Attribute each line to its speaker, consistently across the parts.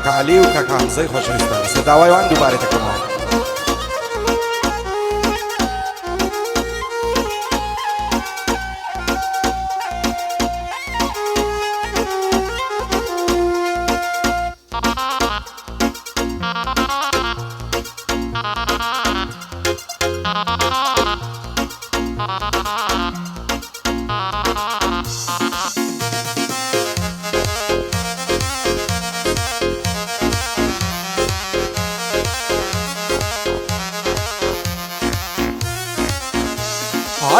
Speaker 1: کاکە عەلی و کاکە هەمزەی خۆشەویستان سەداوایوان دووبارەتەکەمەوە.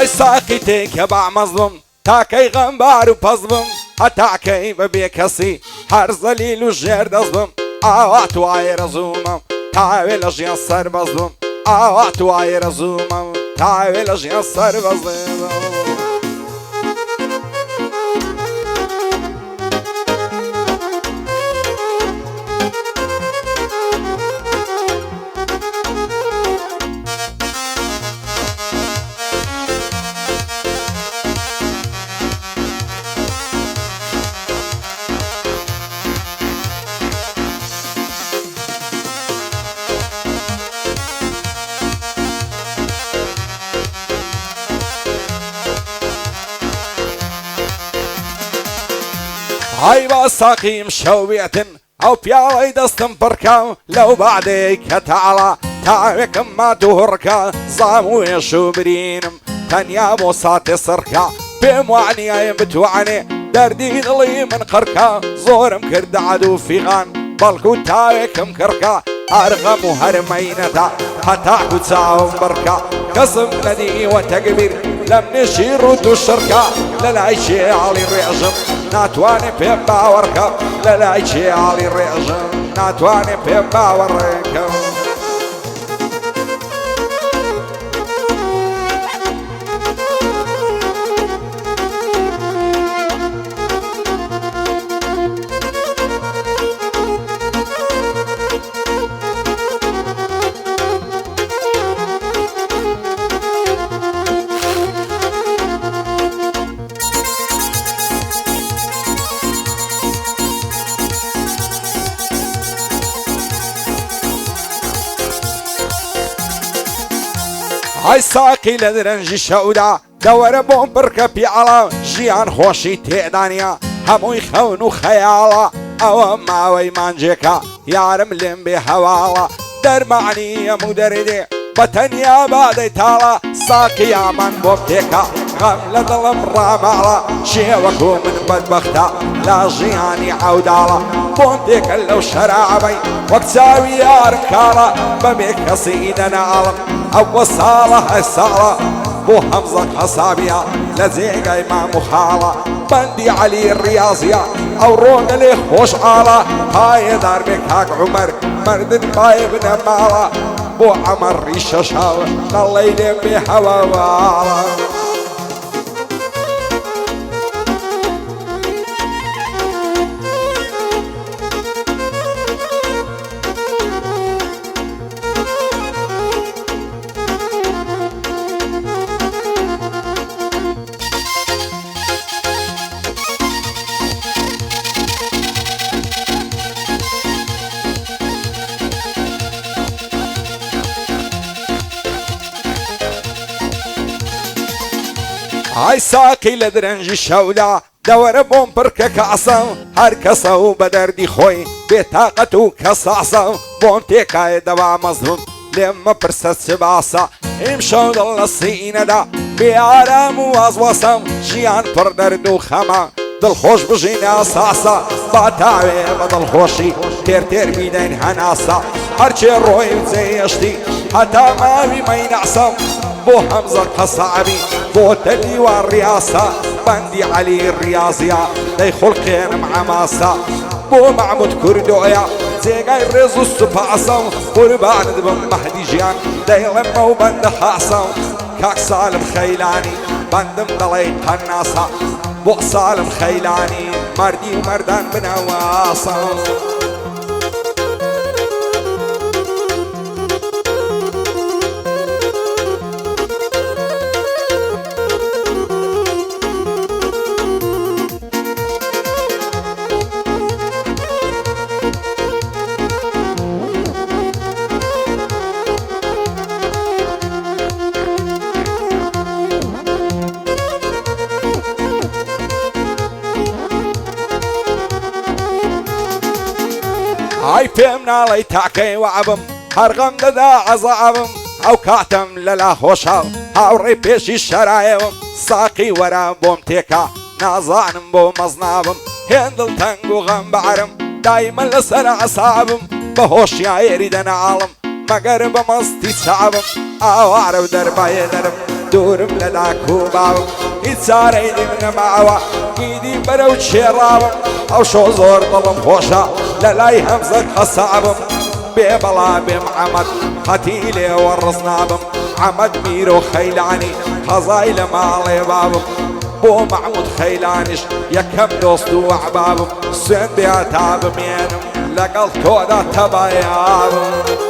Speaker 2: های ساقی تێکە با مەزڵم تاکەی غەمبار و پەزبم هەتاکەی بەبێ کەسی هەر زەلیل و ژێر دەزبم ئاوا توایە ڕزومم تاوێ لە ژیان سەر بەزبم ئاوا توایە ڕزومم تاوێ لە ژیان سەر بەزبم. های با ساقیم شەوێتن ئەو پیاوەی دەستم پڕکە لەو بادەیە کە تاڵە تاوێکم مات و هڕکە زام و هێش و برینم تەنیا بۆ ساتێ سڕکە پێم وانیایە بتوانێ دەردی دڵی من قڕکە زۆرم کردە عەدوو فیغان بەڵکو تاوێکم کڕکە هەرغەم و هەرمەینەدا هەتاکو چاوم بڕکە کەسم نەدیوە تەکبیر لەم نێشی ڕوت و شڕکە لە لای چێڵی ڕێژم ناتوانێ پێم باوەڕکە لە لای چێڵی ڕێژم ناتوانێ پێم باوەڕێکەم. های ساقی لە درەنجی شەودا دەوەرە بۆم بڕکە پیاڵە ژیان خۆشی تێدانە هەمووی خەون و خەیاڵە ئەوە ماوەی مانجێکە یارم لێم بێ هەواڵە دەرمانی هەموو دەردێ بە تەنیا بادەی تاڵە ساقی یامان بۆ بتێکە غەم لە دڵم ڕاماڵە شێوەکو من بەدبەختە لا ژیانی عەوداڵە بۆم تێکە لەو شەرابەی وەک چاوی یارم کاڵە بەبێ کەسی دەناڵم ئەوە ساڵە هەر ساڵە بۆ هەمزەق حەسابیە لە جێگای مام و خاڵە بەندی عەلی ڕیازیە ئەو ڕۆنە لێ خۆشحاڵە پایەدار بێ کاک عومەر مەردن پایە بنە ماڵە بۆ عەمەر ڕیشە شاوە دەڵێی لێم بێ هەواواڵە. های ساقی لە درەنجی شەودا دەوەرە بۆم پڕکە کاسە هەر کەسە و بە دەردی خۆی بێتاقەت و کەساسە بۆم تێکایە دەوا مەزبم لێم مەپرسە چ باسە ئیمشەو دڵ لە سینەدا بێئارام و وازوەسەم ژیان پڕ دەرد و خەمە دڵخۆش بژینە ئاساسە با تاوێ بە دڵخۆشی تێر تێر بیدەین هەناسە هەرچێ ڕۆی جێشتی هەتا ماوی مەیناسە بۆ هەمزەق حەسابی بۆ تەلیوان ڕیاسە بەندی عەلی ڕیازیە دەی خوڵقێنم عەماسە بۆ مەحموود کوردۆیە جێگای ڕێز و سوپاسە قوربانت بم مەهدی ژیان دەیڵێمە و بەندە حاسە کاک سالم خەیلانی بەندم دەڵێی قەناسە بۆ سالم خەیلانی مەردی و مەردان بنەواسە. ئای پێم ناڵی تاکەی وابم هەرغەم دەدا عەزابم ئەو کاتەم لەلا خۆشاڵ هاوڕێی پێشی شەرایەوم ساقی وەرە بۆم تێکا نازانم بۆ مەزنابم هێندڵ تەنگ و غەم بەعرم دایمە لەسەر عەسابم بە هۆشیایەری دەناڵم مەگەر بە مەستی چاوم ئاوارە و دەربایە دەرم دوورم لە لاک و باوم هیچ چارەی دیم نەماوە ئیدی بەرەو چێڕاوم ئەو شۆ زۆر دڵم خۆشە لە لای هەمزە قەسابم بێ بەڵا بێم عەمەد قەتی لێوە ڕز نابم عەمەد میر و خەیلانی قەزای لە ماڵێ بابم بۆ مەحموود خەیلانیش یەکەم دۆست و ئەحبابم سوێن بێ تا بمێنم لەگەڵ تۆدا تەبایابم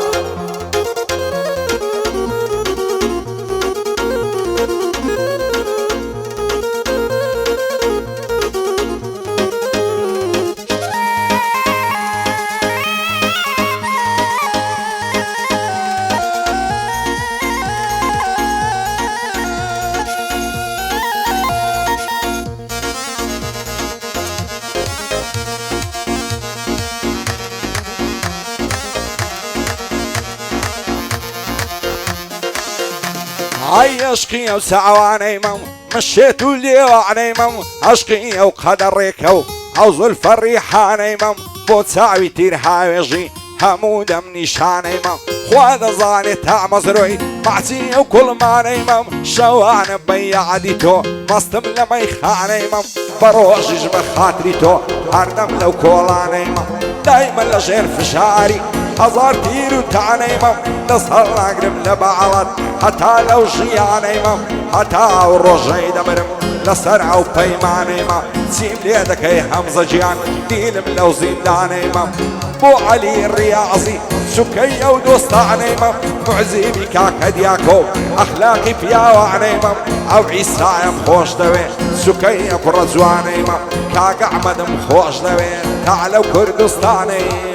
Speaker 2: ئای عشقی ئەو چاوانەی مەم مشێت و لێوانەی مەم عشقی ئەو قەدەڕێکە و ئەو زولفە ڕیحانەی مەم بۆ چاوی تیر هاوێژی هەموو دەم نیشانەی مەم خوا دەزانێت تا مەزرۆی ماچی ئەو کوڵمانەی مەم شەوانە بەیادی تۆ مەستم لە مەیخانەی مەم بە ڕۆژیش بە خاتری تۆ هەردەم لەو کۆڵانەی مەم دایمە لە ژێر فشاری هەزار تیر و تانەی مەم دەست هەڵناگرم لە باڵات هەتا لەو ژیانەی مەم هەتا ئەو ڕۆژەی دەبرم لەسەر ئەو پەیمانەی مەم چیم لێ دەکەی هەمزە گیان دیلم لەو زیندانەی مەم بۆ عەلی ڕیاضی سوکەی ئەو دۆستانەی مەم معزیبی کاکە دیاکۆ ئەخلاقی پیاوانەی مەم ئەو عیسایم خۆش دەوێ سوکەی ئەو کوڕە جوانەی مەم کاکە ئەحمەدم خۆش دەوێ تا لەو کوردستانەی